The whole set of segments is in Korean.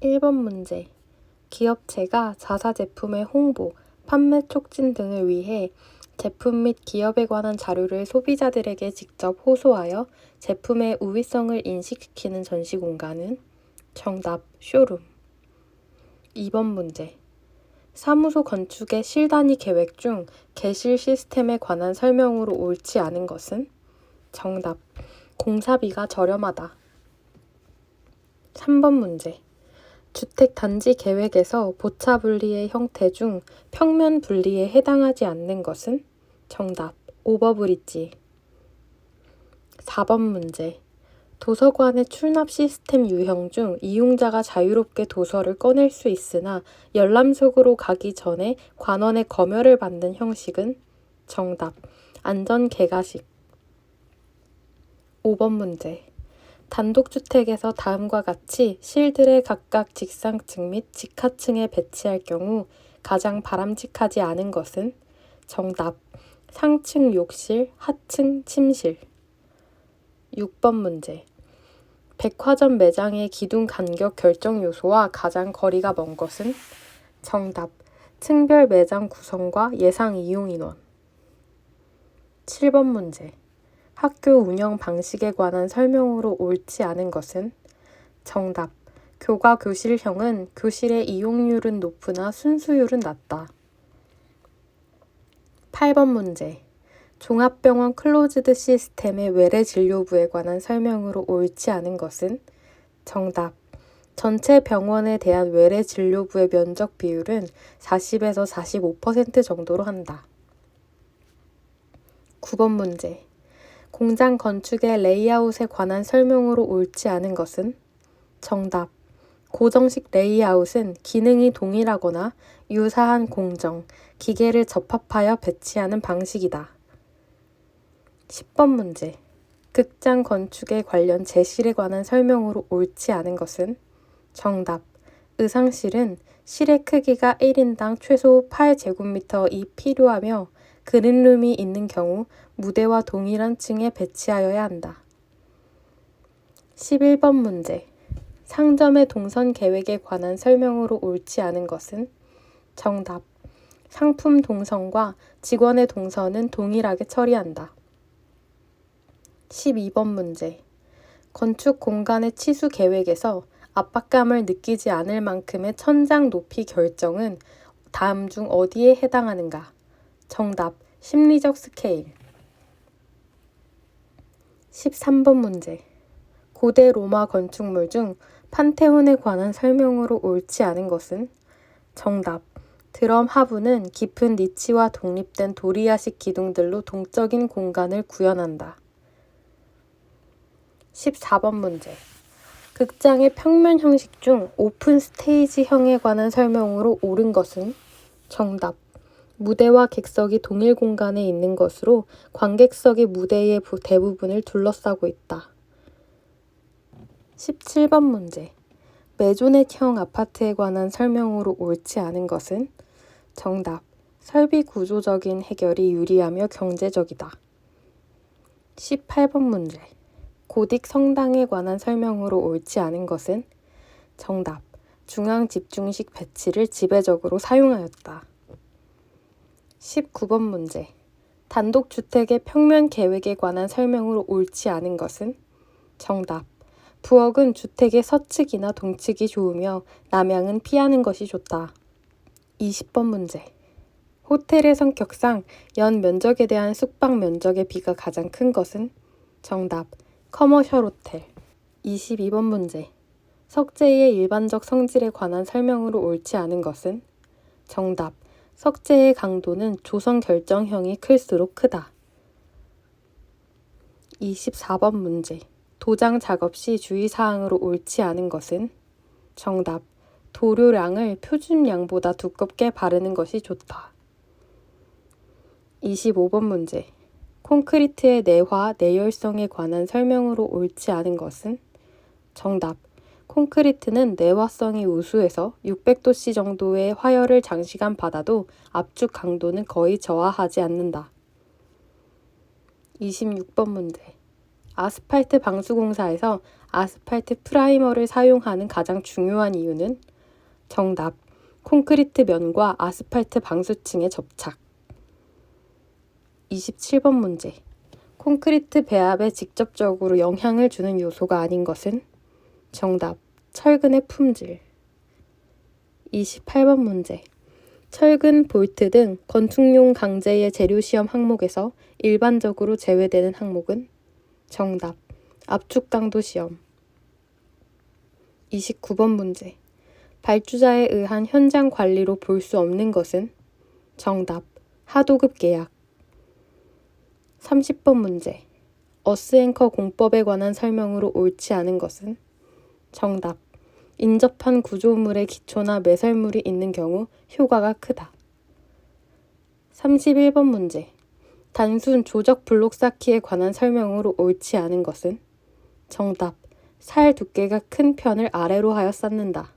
1번 문제. 기업체가 자사 제품의 홍보, 판매 촉진 등을 위해 제품 및 기업에 관한 자료를 소비자들에게 직접 호소하여 제품의 우위성을 인식시키는 전시 공간은? 정답, 쇼룸. 2번 문제. 사무소 건축의 실단위 계획 중 개실 시스템에 관한 설명으로 옳지 않은 것은? 정답, 공사비가 저렴하다. 3번 문제. 주택 단지 계획에서 보차 분리의 형태 중 평면 분리에 해당하지 않는 것은? 정답, 오버브리지. 4번 문제. 도서관의 출납 시스템 유형 중 이용자가 자유롭게 도서를 꺼낼 수 있으나 열람석으로 가기 전에 관원의 검열을 받는 형식은? 정답, 안전 개가식. 5번 문제. 단독주택에서 다음과 같이 실들을 각각 직상층 및 직하층에 배치할 경우 가장 바람직하지 않은 것은? 정답, 상층 욕실, 하층 침실. 6번 문제. 백화점 매장의 기둥 간격 결정 요소와 가장 거리가 먼 것은? 정답, 층별 매장 구성과 예상 이용 인원. 7번 문제. 학교 운영 방식에 관한 설명으로 옳지 않은 것은? 정답, 교과 교실형은 교실의 이용률은 높으나 순수율은 낮다. 8번 문제. 종합병원 클로즈드 시스템의 외래 진료부에 관한 설명으로 옳지 않은 것은? 정답, 전체 병원에 대한 외래 진료부의 면적 비율은 40에서 45% 정도로 한다. 9번 문제. 공장 건축의 레이아웃에 관한 설명으로 옳지 않은 것은? 정답, 고정식 레이아웃은 기능이 동일하거나 유사한 공정, 기계를 접합하여 배치하는 방식이다. 10번 문제. 극장 건축에 관련 제실에 관한 설명으로 옳지 않은 것은? 정답, 의상실은 실의 크기가 1인당 최소 8제곱미터이 필요하며 그린룸이 있는 경우 무대와 동일한 층에 배치하여야 한다. 11번 문제. 상점의 동선 계획에 관한 설명으로 옳지 않은 것은? 정답, 상품 동선과 직원의 동선은 동일하게 처리한다. 12번 문제. 건축 공간의 치수 계획에서 압박감을 느끼지 않을 만큼의 천장 높이 결정은 다음 중 어디에 해당하는가? 정답, 심리적 스케일. 13번 문제. 고대 로마 건축물 중 판테온에 관한 설명으로 옳지 않은 것은? 정답, 드럼 하부는 깊은 니치와 독립된 도리아식 기둥들로 동적인 공간을 구현한다. 14번 문제. 극장의 평면 형식 중 오픈 스테이지형에 관한 설명으로 옳은 것은? 정답, 무대와 객석이 동일 공간에 있는 것으로 관객석이 무대의 대부분을 둘러싸고 있다. 17번 문제. 메조넷형 아파트에 관한 설명으로 옳지 않은 것은? 정답, 설비 구조적인 해결이 유리하며 경제적이다. 18번 문제. 고딕 성당에 관한 설명으로 옳지 않은 것은? 정답, 중앙 집중식 배치를 지배적으로 사용하였다. 19번 문제. 단독주택의 평면 계획에 관한 설명으로 옳지 않은 것은? 정답, 부엌은 주택의 서측이나 동측이 좋으며 남향은 피하는 것이 좋다. 20번 문제. 호텔의 성격상 연 면적에 대한 숙박 면적의 비가 가장 큰 것은? 정답, 커머셜 호텔. 22번 문제. 석재의 일반적 성질에 관한 설명으로 옳지 않은 것은? 정답, 석재의 강도는 조성 결정형이 클수록 크다. 24번 문제. 도장 작업 시 주의사항으로 옳지 않은 것은? 정답, 도료량을 표준량보다 두껍게 바르는 것이 좋다. 25번 문제. 콘크리트의 내화, 내열성에 관한 설명으로 옳지 않은 것은? 정답, 콘크리트는 내화성이 우수해서 600도씨 정도의 화열을 장시간 받아도 압축 강도는 거의 저하하지 않는다. 26번 문제. 아스팔트 방수공사에서 아스팔트 프라이머를 사용하는 가장 중요한 이유는? 정답. 콘크리트 면과 아스팔트 방수층의 접착. 27번 문제. 콘크리트 배합에 직접적으로 영향을 주는 요소가 아닌 것은? 정답. 철근의 품질. 28번 문제. 철근, 볼트 등 건축용 강제의 재료 시험 항목에서 일반적으로 제외되는 항목은? 정답. 압축 강도 시험. 29번 문제. 발주자에 의한 현장 관리로 볼 수 없는 것은? 정답. 하도급 계약. 30번 문제. 어스앵커 공법에 관한 설명으로 옳지 않은 것은? 정답. 인접한 구조물의 기초나 매설물이 있는 경우 효과가 크다. 31번 문제. 단순 조적 블록 쌓기에 관한 설명으로 옳지 않은 것은? 정답. 살 두께가 큰 편을 아래로 하여 쌓는다.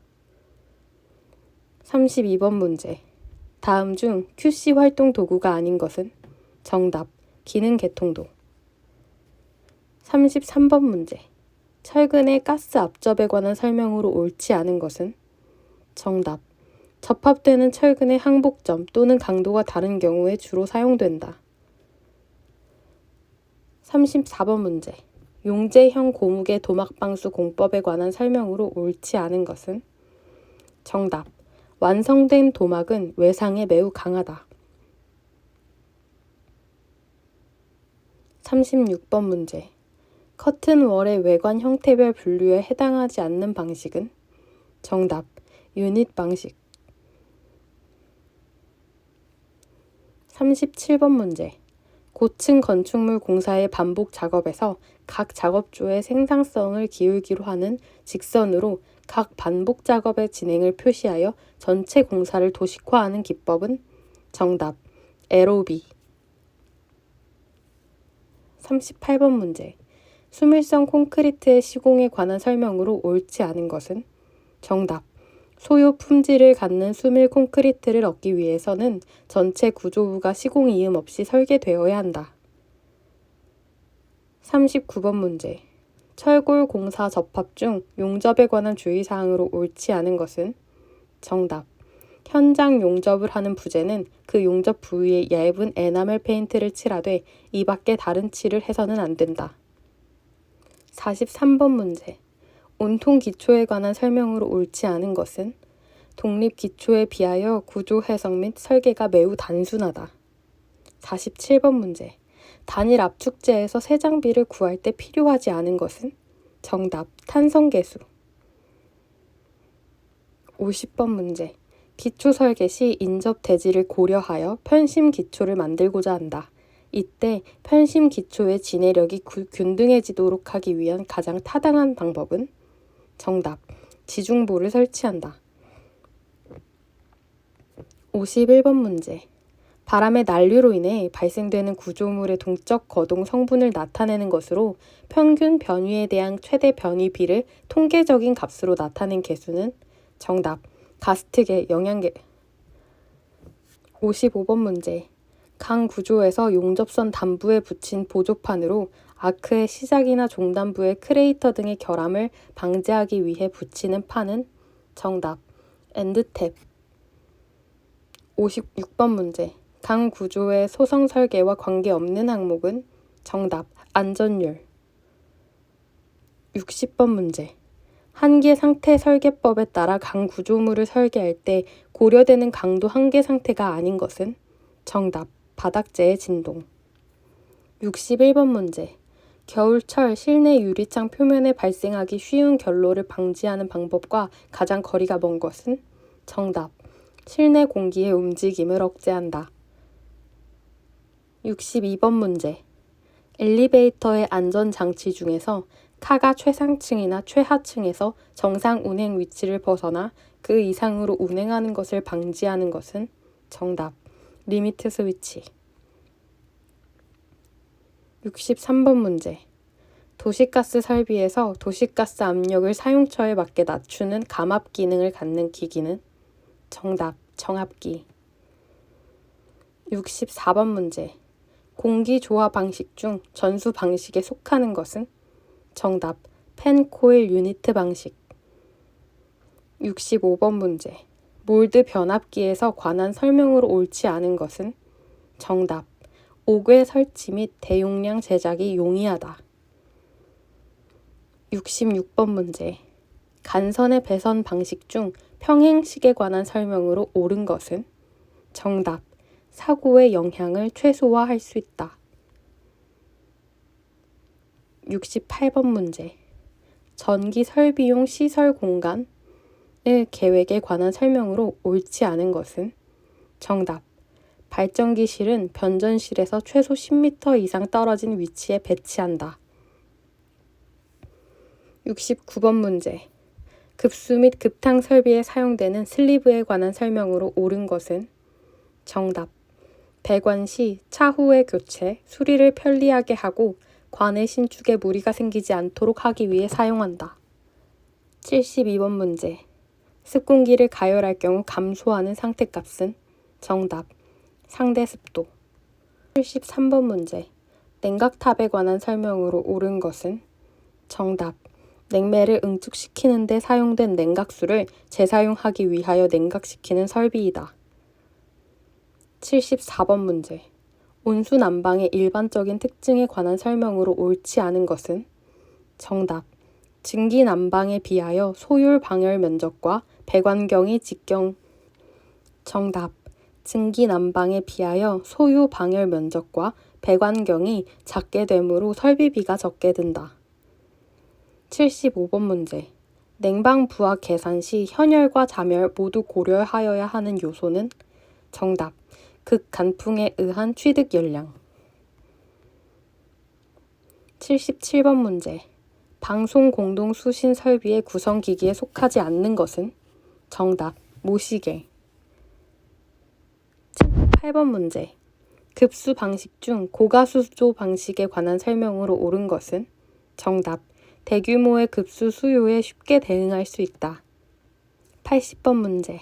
32번 문제. 다음 중 QC 활동 도구가 아닌 것은? 정답. 기능 개통도. 33번 문제. 철근의 가스 압접에 관한 설명으로 옳지 않은 것은? 정답. 접합되는 철근의 항복점 또는 강도가 다른 경우에 주로 사용된다. 34번 문제. 용제형 고무계 도막방수 공법에 관한 설명으로 옳지 않은 것은? 정답. 완성된 도막은 외상에 매우 강하다. 36번 문제. 커튼월의 외관 형태별 분류에 해당하지 않는 방식은? 정답. 유닛 방식. 37번 문제. 고층 건축물 공사의 반복 작업에서 각 작업조의 생산성을 기울기로 하는 직선으로 각 반복 작업의 진행을 표시하여 전체 공사를 도식화하는 기법은? 정답. LOB. 38번 문제. 수밀성 콘크리트의 시공에 관한 설명으로 옳지 않은 것은? 정답. 소요 품질을 갖는 수밀 콘크리트를 얻기 위해서는 전체 구조부가 시공 이음 없이 설계되어야 한다. 39번 문제. 철골 공사 접합 중 용접에 관한 주의사항으로 옳지 않은 것은? 정답. 현장 용접을 하는 부재는 그 용접 부위에 얇은 에나멜 페인트를 칠하되 이 밖에 다른 칠을 해서는 안 된다. 43번 문제. 온통 기초에 관한 설명으로 옳지 않은 것은? 독립 기초에 비하여 구조 해석 및 설계가 매우 단순하다. 47번 문제. 단일 압축재에서 새 장비를 구할 때 필요하지 않은 것은? 정답. 탄성계수. 50번 문제. 기초 설계 시 인접 대지를 고려하여 편심 기초를 만들고자 한다. 이때 편심 기초의 진해력이 균등해지도록 하기 위한 가장 타당한 방법은? 정답. 지중보를 설치한다. 51번 문제. 바람의 난류로 인해 발생되는 구조물의 동적 거동 성분을 나타내는 것으로 평균 변위에 대한 최대 변위비를 통계적인 값으로 나타낸 계수는? 정답. 가스트계 영양계. 55번 문제. 강 구조에서 용접선 단부에 붙인 보조판으로 아크의 시작이나 종단부의 크레이터 등의 결함을 방지하기 위해 붙이는 판은? 정답. 엔드탭. 56번 문제. 강 구조의 소성 설계와 관계없는 항목은? 정답. 안전율. 60번 문제. 한계 상태 설계법에 따라 강 구조물을 설계할 때 고려되는 강도 한계 상태가 아닌 것은? 정답. 바닥재의 진동. 61번 문제. 겨울철 실내 유리창 표면에 발생하기 쉬운 결로를 방지하는 방법과 가장 거리가 먼 것은? 정답. 실내 공기의 움직임을 억제한다. 62번 문제. 엘리베이터의 안전장치 중에서 카가 최상층이나 최하층에서 정상 운행 위치를 벗어나 그 이상으로 운행하는 것을 방지하는 것은? 정답. 리미트 스위치. 63번 문제. 도시가스 설비에서 도시가스 압력을 사용처에 맞게 낮추는 감압 기능을 갖는 기기는? 정답. 정압기. 64번 문제. 공기 조화 방식 중 전수 방식에 속하는 것은? 정답. 펜코일 유니트 방식. 65번 문제. 몰드 변압기에서 관한 설명으로 옳지 않은 것은? 정답. 옥외 설치 및 대용량 제작이 용이하다. 66번 문제. 간선의 배선 방식 중 평행식에 관한 설명으로 옳은 것은? 정답. 사고의 영향을 최소화할 수 있다. 68번 문제. 전기 설비용 시설 공간의 계획에 관한 설명으로 옳지 않은 것은? 정답. 발전기실은 변전실에서 최소 10m 이상 떨어진 위치에 배치한다. 69번 문제. 급수 및 급탕 설비에 사용되는 슬리브에 관한 설명으로 옳은 것은? 정답. 배관 시 차후의 교체, 수리를 편리하게 하고 관의 신축에 무리가 생기지 않도록 하기 위해 사용한다. 72번 문제. 습공기를 가열할 경우 감소하는 상태값은? 정답. 상대 습도. 73번 문제. 냉각탑에 관한 설명으로 옳은 것은? 정답. 냉매를 응축시키는 데 사용된 냉각수를 재사용하기 위하여 냉각시키는 설비이다. 74번 문제. 온수 난방의 일반적인 특징에 관한 설명으로 옳지 않은 것은? 정답. 증기 난방에 비하여 소율 방열 면적과 배관경이 직경. 정답. 증기 난방에 비하여 소유 방열 면적과 배관경이 작게 되므로 설비비가 적게 든다. 75번 문제. 냉방 부하 계산 시 현열과 자멸 모두 고려하여야 하는 요소는? 정답. 극간풍에 의한 취득 열량. 77번 문제. 방송 공동 수신 설비의 구성 기기에 속하지 않는 것은? 정답. 모시계. 78번 문제. 급수 방식 중 고가수조 방식에 관한 설명으로 옳은 것은? 정답. 대규모의 급수 수요에 쉽게 대응할 수 있다. 80번 문제.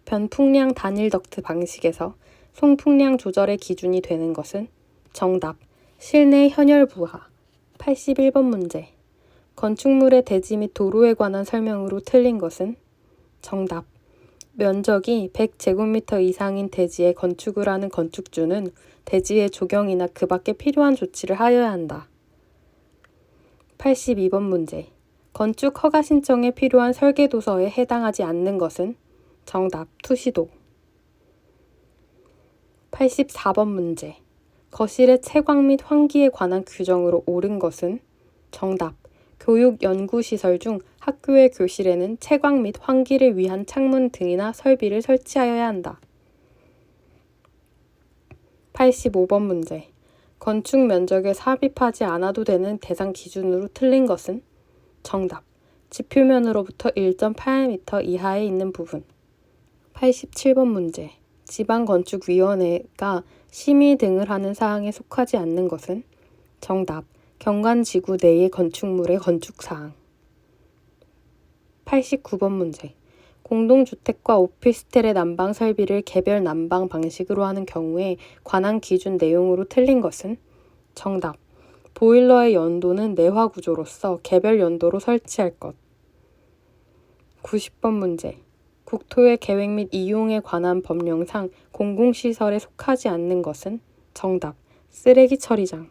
변풍량 단일 덕트 방식에서 송풍량 조절의 기준이 되는 것은? 정답. 실내 현열 부하. 81번 문제. 건축물의 대지 및 도로에 관한 설명으로 틀린 것은? 정답. 면적이 100제곱미터 이상인 대지에 건축을 하는 건축주는 대지의 조경이나 그 밖에 필요한 조치를 하여야 한다. 82번 문제. 건축 허가 신청에 필요한 설계도서에 해당하지 않는 것은? 정답. 투시도. 84번 문제. 거실의 채광 및 환기에 관한 규정으로 옳은 것은? 정답. 교육 연구시설 중 학교의 교실에는 채광 및 환기를 위한 창문 등이나 설비를 설치하여야 한다. 85번 문제. 건축 면적에 삽입하지 않아도 되는 대상 기준으로 틀린 것은? 정답. 지표면으로부터 1.8m 이하에 있는 부분. 87번 문제. 지방건축위원회가 심의 등을 하는 사항에 속하지 않는 것은? 정답. 경관지구 내의 건축물의 건축사항. 89번 문제. 공동주택과 오피스텔의 난방 설비를 개별 난방 방식으로 하는 경우에 관한 기준 내용으로 틀린 것은? 정답. 보일러의 연도는 내화 구조로서 개별 연도로 설치할 것. 90번 문제. 국토의 계획 및 이용에 관한 법령상 공공시설에 속하지 않는 것은? 정답. 쓰레기 처리장.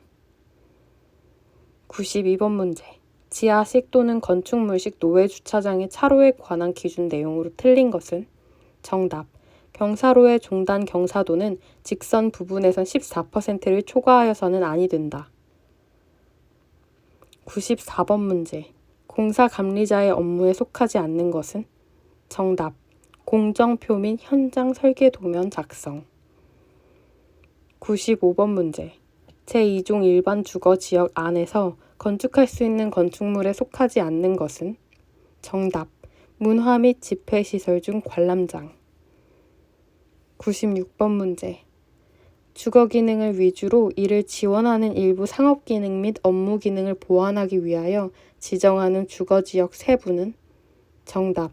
92번 문제. 지하식 또는 건축물식 노외주차장의 차로에 관한 기준 내용으로 틀린 것은? 정답. 경사로의 종단 경사도는 직선 부분에선 14%를 초과하여서는 아니 된다. 94번 문제. 공사감리자의 업무에 속하지 않는 것은? 정답. 공정표 및 현장 설계 도면 작성. 95번 문제. 제2종 일반 주거 지역 안에서 건축할 수 있는 건축물에 속하지 않는 것은? 정답. 문화 및 집회시설 중 관람장. 96번 문제. 주거 기능을 위주로 이를 지원하는 일부 상업 기능 및 업무 기능을 보완하기 위하여 지정하는 주거 지역 세부는? 정답.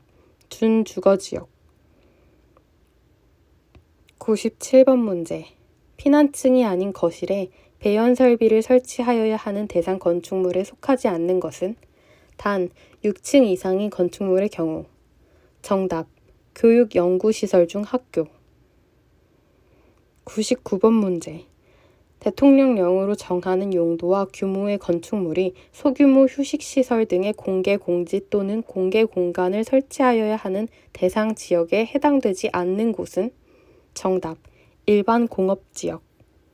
준주거 지역. 97번 문제. 피난층이 아닌 거실에 배연 설비를 설치하여야 하는 대상 건축물에 속하지 않는 것은? 단 6층 이상인 건축물의 경우. 정답. 교육 연구시설 중 학교. 99번 문제. 대통령령으로 정하는 용도와 규모의 건축물이 소규모 휴식시설 등의 공개 공지 또는 공개 공간을 설치하여야 하는 대상 지역에 해당되지 않는 곳은? 정답. 일반 공업지역.